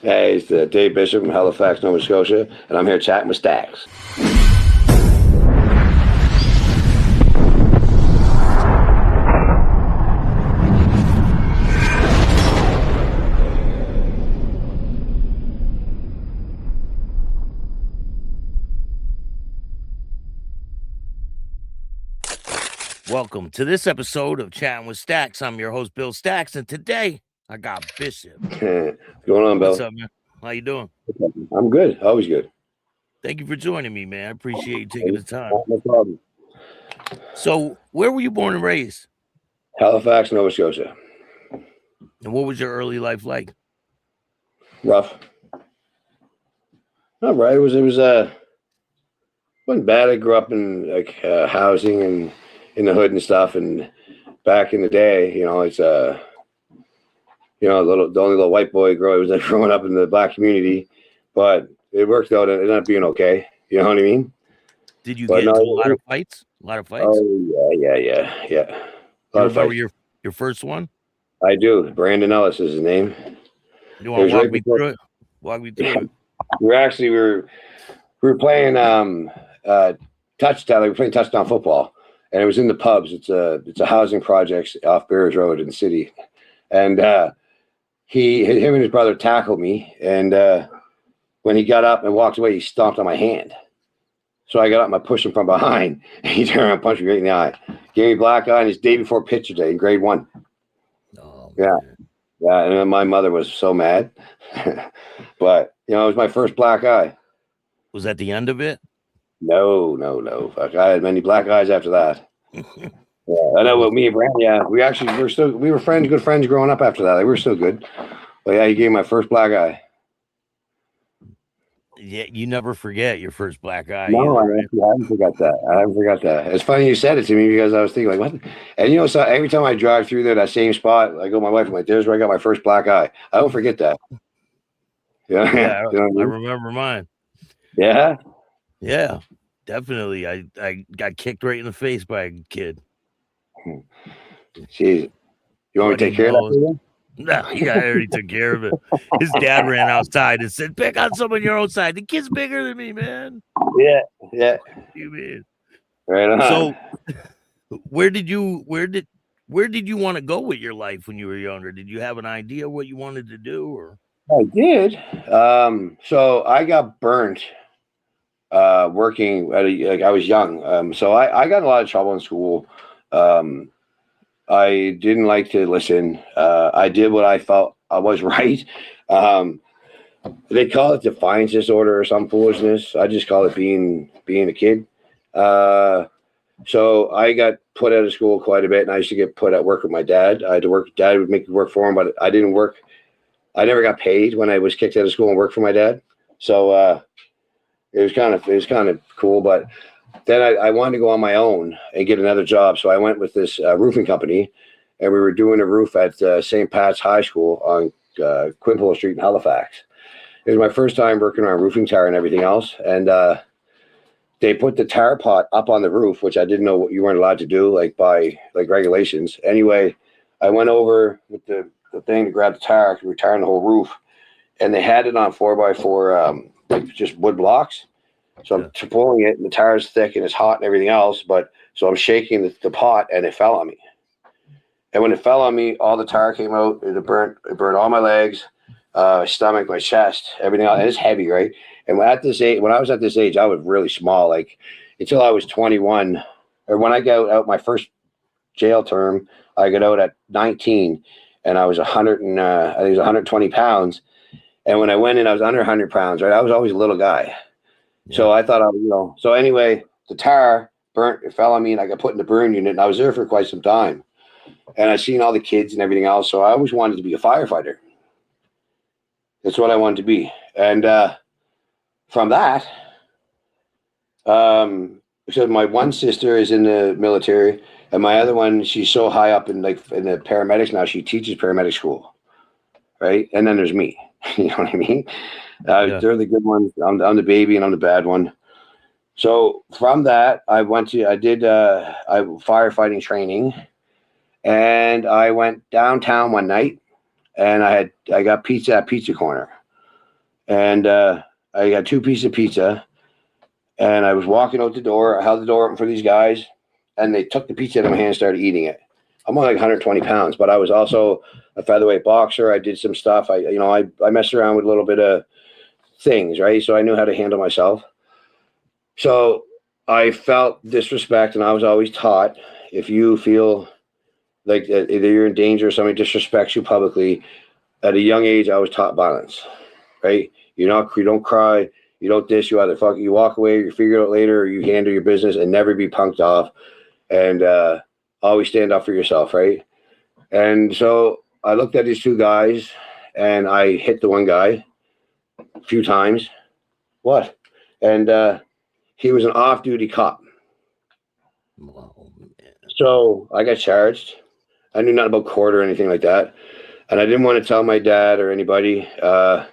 Hey, it's Dave Bishop from Halifax, Nova Scotia, and I'm here chatting with Staxx. Welcome to this episode of Chatting with Staxx. I'm your host, Bill Staxx, and today I got Bishop. What's going on, Bill? What's up, man? How you doing? I'm good. Always good. Thank you for joining me, man. I appreciate you taking the time. No problem. So, where were you born and raised? Halifax, Nova Scotia. And what was your early life like? Rough. Not right. It wasn't bad. I grew up in housing and in the hood and stuff. And back in the day, it's the only little white boy was growing up in the black community, but it worked out. It ended up being okay. You know what I mean? Did you get into a lot of fights? A lot of fights? Oh yeah. You remember your first one? I do. Brandon Ellis is his name. You want to walk me through it? Walk me through it. We were playing touchdown. We were playing touchdown football, and it was in the pubs. It's a housing project off Bears Road in the city, and him and his brother tackled me, and when he got up and walked away, he stomped on my hand. So I got up and I pushed him from behind, and he turned around and punched me right in the eye. Gave me black eye, and it's day before picture day in grade 1. Oh, yeah. Man. Yeah, and my mother was so mad. But, it was my first black eye. Was that the end of it? No. Fuck, I had many black eyes after that. Yeah, I know what me and Brandon, we were friends, good friends growing up after that. We were still good. But yeah, he gave me my first black eye. Yeah, you never forget your first black eye. No, I haven't forgot that. It's funny you said it to me because I was thinking like, what? And so every time I drive through there, that same spot, I go to my wife, I'm like, there's where I got my first black eye. I don't forget that. Yeah, I remember mine. Yeah? Yeah, definitely. I got kicked right in the face by a kid. Jeez. You want me to take care of that? No, he already took care of it. His dad ran outside and said, pick on someone your own side. The kid's bigger than me, man. Yeah. What do you mean? Right on. So where did you want to go with your life when you were younger? Did you have an idea what you wanted to do? Or I did. So I got burnt working I was young. So I got in a lot of trouble in school. I didn't like to listen. I did what I felt I was right. They call it defiance disorder or some foolishness. I just call it being a kid. So I got put out of school quite a bit, and I used to get put at work with my dad. I had to work. Dad would make me work for him, but I didn't work. I never got paid when I was kicked out of school and worked for my dad. So it was kind of cool, but. Then I wanted to go on my own and get another job. So I went with this roofing company, and we were doing a roof at St. Pat's High School on Quinpole Street in Halifax. It was my first time working on roofing tar and everything else. And they put the tar pot up on the roof, which I didn't know what you weren't allowed to do, by regulations. Anyway, I went over with the thing to grab the tar because we were tarring the whole roof. And they had it on 4x4, just wood blocks. So I'm pulling it, and the tire is thick, and it's hot and everything else. So I'm shaking the pot, and it fell on me. And when it fell on me, all the tire came out. It burned all my legs, my stomach, my chest, everything else. And it's heavy, right? And when I was at this age, I was really small. Until I was 21, or when I got out my first jail term, I got out at 19, and I was 120 pounds. And when I went in, I was under 100 pounds. Right? I was always a little guy. Yeah. So I thought so anyway, the tar burnt, it fell on me, and I got put in the burn unit, and I was there for quite some time. And I seen all the kids and everything else. So I always wanted to be a firefighter. That's what I wanted to be. And from that, because my one sister is in the military, and my other one, she's so high up in the paramedics now, she teaches paramedic school. Right. And then there's me. You know what I mean? They're the good ones. I'm the baby, and I'm the bad one. So from that, I did firefighting training, and I went downtown one night, and I got pizza at Pizza Corner. and I got 2 pieces of pizza, and I was walking out the door. I held the door open for these guys, and they took the pizza out of my hand and started eating it. I'm only like 120 pounds, but I was also a featherweight boxer. I did some stuff. I messed around with a little bit of things, right? So I knew how to handle myself. So I felt disrespect, and I was always taught, if you feel like either you're in danger or somebody disrespects you publicly, at a young age, I was taught violence, right? You don't cry, you don't dish, you either you walk away, you figure it out later, or you handle your business and never be punked off, and always stand up for yourself, right? And so I looked at these 2 guys, and I hit the one guy a few times. What? And he was an off-duty cop. Oh, man. So I got charged. I knew nothing about court or anything like that. And I didn't want to tell my dad or anybody. So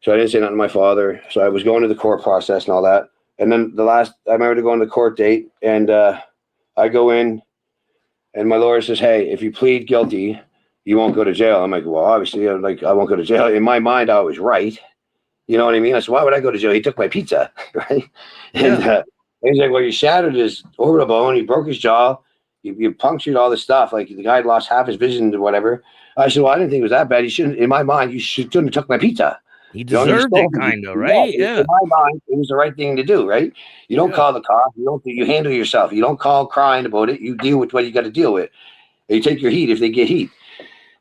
I didn't say nothing to my father. So I was going to the court process and all that. And then I remember going to the court date, and I go in, and my lawyer says, hey, if you plead guilty, you won't go to jail. I'm like, well, obviously, I won't go to jail. In my mind, I was right. You know what I mean? I said, why would I go to jail? He took my pizza, right? Yeah. And he's like, well, you shattered his orbital bone. You broke his jaw. You punctured all this stuff. Like, the guy lost half his vision or whatever. I said, well, I didn't think it was that bad. You shouldn't, in my mind, you shouldn't have took my pizza. He deserved it, kind of, right? Yeah. In my mind, it was the right thing to do, right? You don't call the cops. You handle yourself. You don't call crying about it. You deal with what you got to deal with. And you take your heat if they get heat.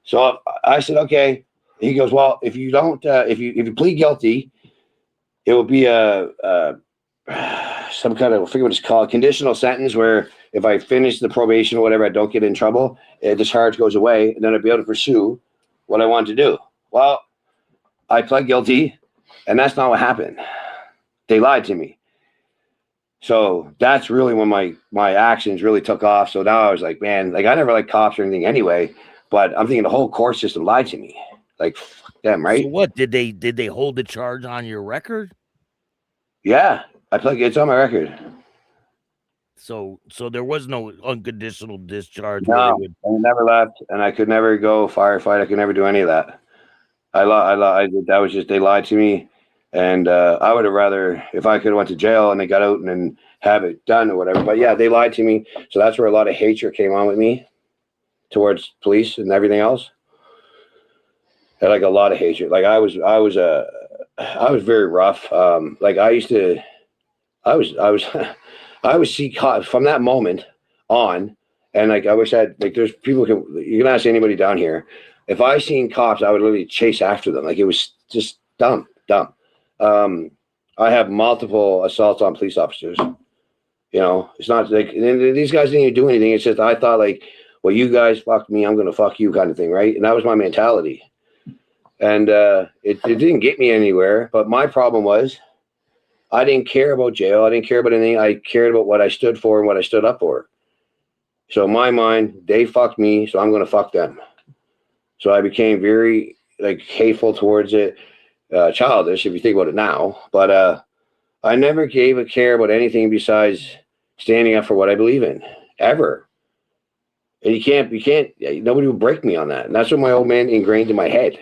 So I said, okay. He goes, well, if you don't, if you plead guilty, it will be some kind of, I forget what it's called, conditional sentence, where if I finish the probation or whatever, I don't get in trouble, the charge goes away, and then I'll be able to pursue what I want to do. Well, I pled guilty, and that's not what happened. They lied to me. So that's really when my actions really took off. So now I was like, man, like, I never liked cops or anything anyway, but I'm thinking the whole court system lied to me. Like, fuck them, right? So what, did they hold the charge on your record? Yeah, it's on my record. So there was no unconditional discharge. No, I never left, and I could never go firefight. I could never do any of that. That was just, they lied to me, and I would have rather, if I could have went to jail and they got out and then have it done or whatever. But yeah, they lied to me, so that's where a lot of hatred came on with me towards police and everything else. I had like a lot of hatred. Like I was very rough. Like I would see cops from that moment on, and like I wish there's people you can ask anybody down here. If I seen cops, I would literally chase after them. Like, it was just dumb. I have multiple assaults on police officers. You know, it's not like these guys didn't even do anything. It's just I thought, like, well, you guys fucked me, I'm gonna fuck you, kind of thing, right? And that was my mentality. And it didn't get me anywhere. But my problem was, I didn't care about jail. I didn't care about anything. I cared about what I stood for and what I stood up for. So in my mind, they fucked me, so I'm going to fuck them. So I became very, like, hateful towards it, childish if you think about it now. But I never gave a care about anything besides standing up for what I believe in, ever. And you can't, nobody will break me on that. And that's what my old man ingrained in my head.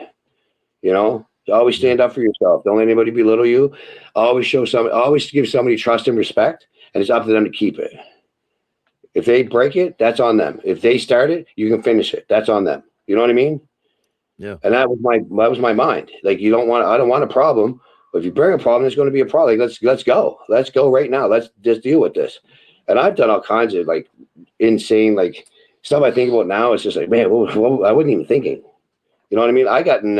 You know, always stand up for yourself. Don't let anybody belittle you. Always give somebody trust and respect, and it's up to them to keep it. If they break it, that's on them. If they start it, you can finish it. That's on them. You know what I mean? Yeah. And that was my mind. Like, I don't want a problem. But if you bring a problem, there's going to be a problem. Like, let's go. Let's go right now. Let's just deal with this. And I've done all kinds of, like, insane, like, stuff I think about now. It's just like, man, I wasn't even thinking. You know what I mean? I got in,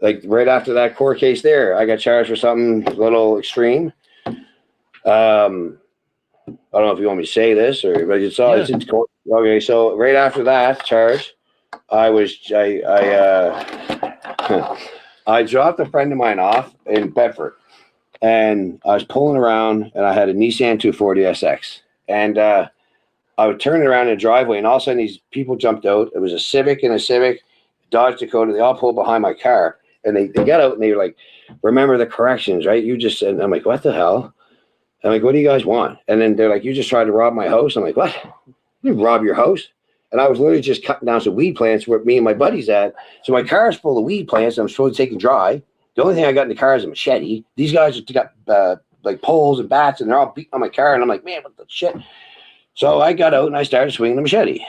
like, right after that court case there, I got charged for something a little extreme. I don't know if you want me to say this, but it's in court. Okay, so right after that charge, I dropped a friend of mine off in Bedford, and I was pulling around, and I had a Nissan 240 SX, and I was turning around in the driveway, and all of a sudden these people jumped out. It was a Civic and a Civic, Dodge Dakota. They all pulled behind my car, and they got out, and they were like, "Remember the corrections, right? You just said." I'm like, "What the hell?" I'm like, "What do you guys want?" And then they're like, "You just tried to rob my house." I'm like, "What? You rob your house?" And I was literally just cutting down some weed plants where me and my buddies at. So my car is full of weed plants. I'm supposed to take and dry. The only thing I got in the car is a machete. These guys just got like poles and bats, and they're all beating on my car. And I'm like, man, what the shit? So I got out and I started swinging the machete.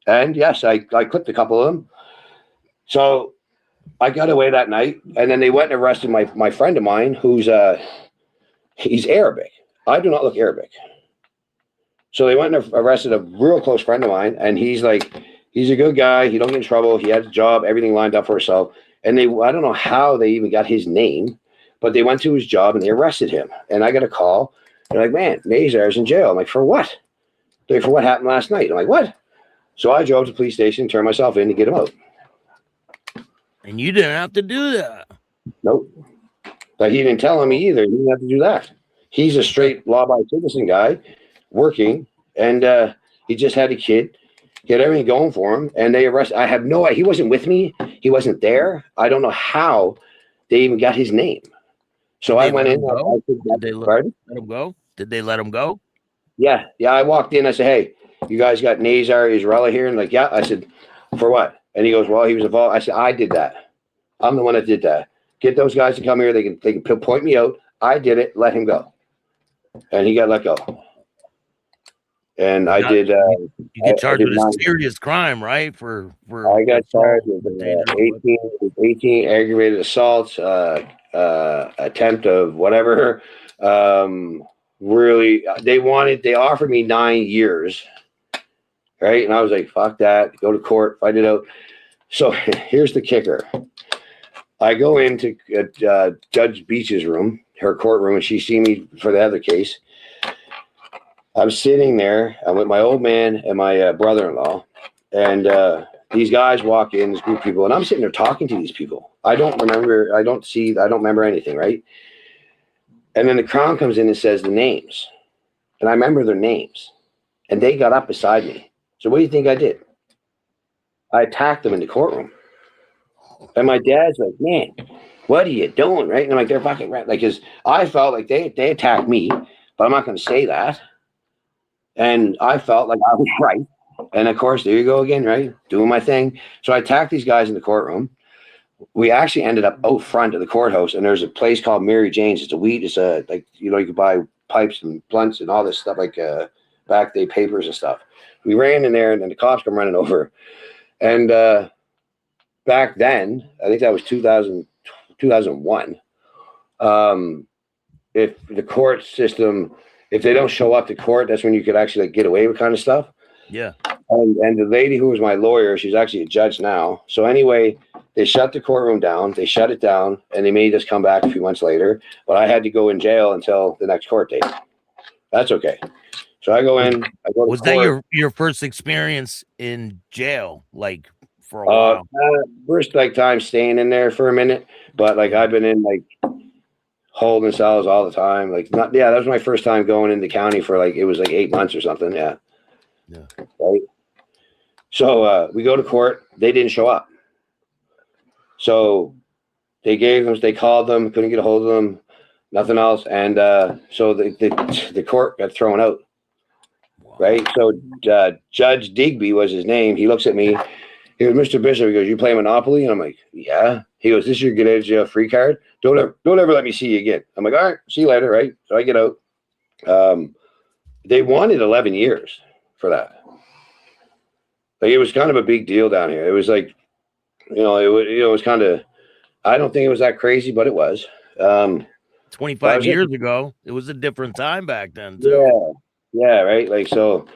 And yes, I clipped a couple of them. So I got away that night, and then they went and arrested my friend of mine, who's he's Arabic. I do not look Arabic. So they went and arrested a real close friend of mine, and he's a good guy. He don't get in trouble. He had a job, everything lined up for himself. And I don't know how they even got his name, but they went to his job and they arrested him. And I got a call. They're like, man, Nazar's in jail. I'm like, for what? They're like, for what happened last night. I'm like, what? So I drove to the police station, turned myself in to get him out. And you didn't have to do that. Nope. But he didn't tell me either. He didn't have to do that. He's a straight law-abiding citizen guy working, and he just had a kid. He had everything going for him, and they arrested. I have no idea. He wasn't with me. He wasn't there. I don't know how they even got his name. So I went in. Did they let him go? Did they let him go? Yeah. I walked in. I said, hey, you guys got Nazar Israeli here? And like, yeah. I said, for what? And he goes, well, he was involved. I said, I did that. I'm the one that did that. Get those guys to come here. They can point me out. I did it. Let him go. And he got let go. And I did. You get charged with a serious crime, right? I got charged with 18 aggravated assaults, attempt of whatever. Really, they offered me 9 years, right? And I was like, fuck that. Go to court, fight it out. So here's the kicker. I go into Judge Beach's room, her courtroom, and she see me for the other case. I'm sitting there. I'm with my old man and my brother-in-law, and these guys walk in, this group of people, and I'm sitting there talking to these people. I don't remember anything, right? And then the Crown comes in and says the names, and I remember their names, and they got up beside me. So what do you think I did? I attacked them in the courtroom, and my dad's like, "Man, what are you doing?" Right? And I'm like, "They're fucking right." Like, because I felt like they attacked me, but I'm not going to say that. And I felt like I was right. And of course, there you go again, right? Doing my thing. So I attacked these guys in the courtroom. We actually ended up out front of the courthouse, and there's a place called Mary Jane's. It's like, you could buy pipes and blunts and all this stuff, like back day papers and stuff. We ran in there, and then the cops come running over. And back then, I think that was 2001. If the court system, if they don't show up to court, that's when you could actually get away with kind of stuff. Yeah. And the lady who was my lawyer, she's actually a judge now. So anyway, they shut the courtroom down. They shut it down, and they made us come back a few months later. But I had to go in jail until the next court date. That's okay. So I go in. Was that your first experience in jail, like for a while? First time staying in there for a minute, but like I've been in like holding cells all the time. Like that was my first time going into county for it was like 8 months or something. Yeah. Right. So we go to court. They didn't show up. So they called them, couldn't get a hold of them, nothing else. And so the court got thrown out. Wow. Right. So Judge Digby was his name. He looks at me. He goes, Mr. Bishop, he goes, you play Monopoly? And I'm like, yeah. He goes, this is your get out of jail free card. Don't ever let me see you again. I'm like, all right, see you later, right? So I get out. They wanted 11 years for that. Like, it was kind of a big deal down here. It was like, it was kind of, I don't think it was that crazy, but it was. 25 years ago, it was a different time back then, too. Yeah, right? Like, so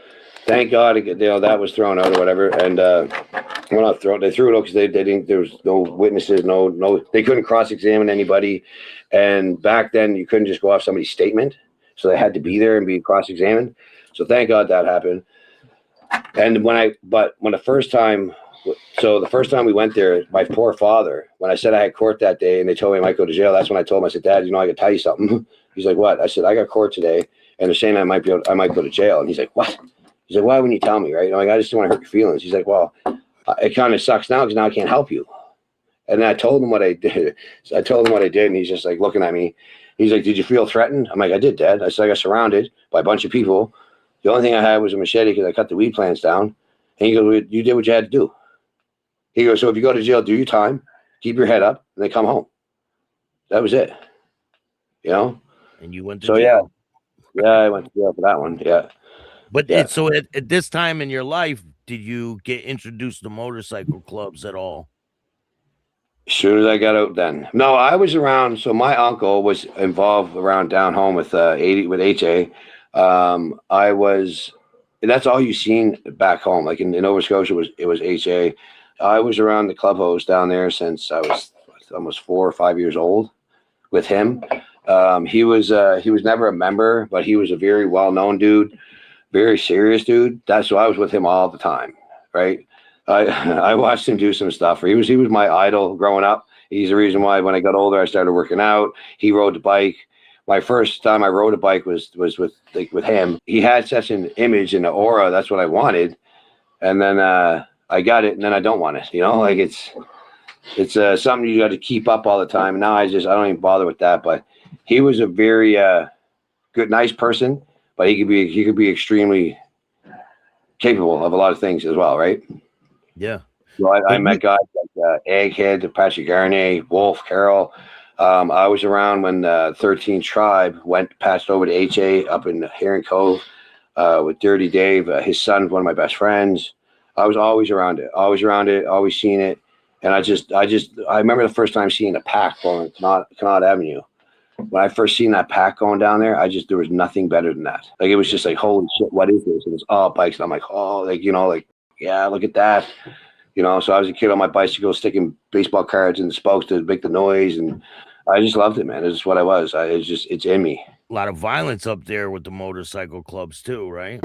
thank God that was thrown out or whatever. And well, not thrown. They threw it out because they didn't. There was no witnesses. No. They couldn't cross-examine anybody. And back then, you couldn't just go off somebody's statement. So they had to be there and be cross-examined. So thank God that happened. And the first time we went there, my poor father, when I said I had court that day and they told me I might go to jail, that's when I told him, I said, Dad, I got to tell you something. He's like, what? I said, I got court today, and they're saying I might go to jail. And he's like, what? He's like, why wouldn't you tell me, right? I'm like, I just don't want to hurt your feelings. He's like, well, it kind of sucks now because now I can't help you. And then I told him what I did. So I told him what I did, and he's just like looking at me. He's like, did you feel threatened? I'm like, I did, Dad. I said, I got surrounded by a bunch of people. The only thing I had was a machete because I cut the weed plants down. And he goes, you did what you had to do. He goes, so if you go to jail, do your time, keep your head up, and then come home. That was it. You know. And you went to So jail. yeah, I went to jail for that one. Yeah. But Yeah. so at this time in your life, did you get introduced to motorcycle clubs at all? As soon as I got out, then no, I was around. So my uncle was involved around down home with 80 with HA. I was, and that's all you seen back home. Like in Nova Scotia, it was HA. I was around the clubhouse down there since I was almost 4 or 5 years old with him. He was never a member, but he was a very well known dude, very serious dude. That's why I was with him all the time, right? I I watched him do some stuff. He was my idol growing up. He's the reason why when I got older I started working out. He rode the bike. My first time I rode a bike was with him. He had such an image and an aura. That's what I wanted, and then I got it, and then I don't want it. You know, like it's something you got to keep up all the time. Now I don't even bother with that. But he was a very good, nice person, but he could be extremely capable of a lot of things as well, right? Yeah. So I met guys like Egghead, Patrick Garnier, Wolf, Carroll. I was around when 13 Tribe passed over to HA up in Heron Cove with Dirty Dave. His son's one of my best friends. I was always around it, always seeing it. And I remember the first time seeing a pack going Connaught Avenue. When I first seen that pack going down there, there was nothing better than that. Like, it was just like, holy shit, what is this? And it's all bikes. And I'm like, oh, like, you know, like, yeah, look at that. You know, so I was a kid on my bicycle sticking baseball cards in the spokes to make the noise. And I just loved it, man. It's just what I was. It's in me. A lot of violence up there with the motorcycle clubs too, right?